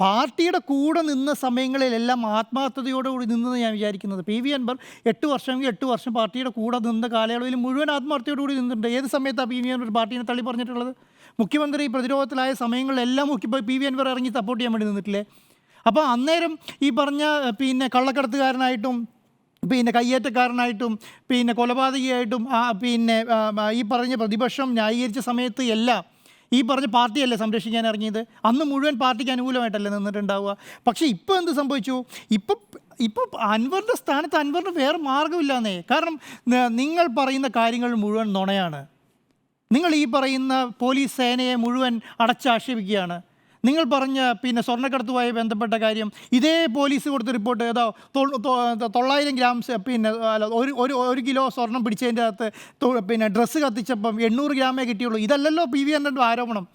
പാർട്ടിയുടെ കൂടെ നിന്ന സമയങ്ങളിലെല്ലാം ആത്മാർത്ഥതയോടുകൂടി നിന്നെന്ന് ഞാൻ വിചാരിക്കുന്നത്. പി വി അൻവർ 8 വർഷമെങ്കിൽ 8 വർഷം പാർട്ടിയുടെ കൂടെ നിന്ന കാലയളവിൽ മുഴുവൻ ആത്മാർത്ഥതയോടുകൂടി നിന്നിട്ടുണ്ട്. ഏത് സമയത്താണ് പി വി അൻവർ പാർട്ടീനെ തള്ളി പറഞ്ഞിട്ടുള്ളത്? മുഖ്യമന്ത്രി പ്രതിരോധത്തിലായ സമയങ്ങളിലെല്ലാം പി വി അൻവർ ഇറങ്ങി സപ്പോർട്ട് ചെയ്യാൻ വേണ്ടി നിന്നിട്ടില്ലേ? അപ്പോൾ അന്നേരം ഈ പറഞ്ഞ പിന്നെ കള്ളക്കടത്തുകാരനായിട്ടും പിന്നെ കയ്യേറ്റക്കാരനായിട്ടും പിന്നെ കൊലപാതകിയായിട്ടും ഈ പറഞ്ഞ പ്രതിപക്ഷം ന്യായീകരിച്ച സമയത്ത് എല്ലാം ഈ പറഞ്ഞ പാർട്ടിയല്ലേ സംരക്ഷിക്കാൻ ഇറങ്ങിയത്? അന്ന് മുഴുവൻ പാർട്ടിക്ക് അനുകൂലമായിട്ടല്ലേ നിന്നിട്ടുണ്ടാവുക. പക്ഷേ ഇപ്പോൾ എന്ത് സംഭവിച്ചു? ഇപ്പോൾ അൻവറിൻ്റെ സ്ഥാനത്ത് അൻവറിന് വേറെ മാർഗ്ഗമില്ലാന്നേ. കാരണം നിങ്ങൾ പറയുന്ന കാര്യങ്ങൾ മുഴുവൻ നുണയാണ്. നിങ്ങൾ ഈ പറയുന്ന പോലീസ് സേനയെ മുഴുവൻ അടച്ചാക്ഷേപിക്കുകയാണ്. നിങ്ങൾ പറഞ്ഞ സ്വർണ്ണക്കടത്തുമായി ബന്ധപ്പെട്ട കാര്യം ഇതേ പോലീസ് കൊടുത്ത റിപ്പോർട്ട് ഏതോ 900 ഗ്രാം ഒരു കിലോ സ്വർണം പിടിച്ചതിൻ്റെ അകത്ത് ഡ്രസ്സ് കത്തിച്ചപ്പം 800 ഗ്രാമേ കിട്ടിയുള്ളൂ. ഇതല്ലല്ലോ പി വി അൻവറിൻ്റെ ആരോപണം.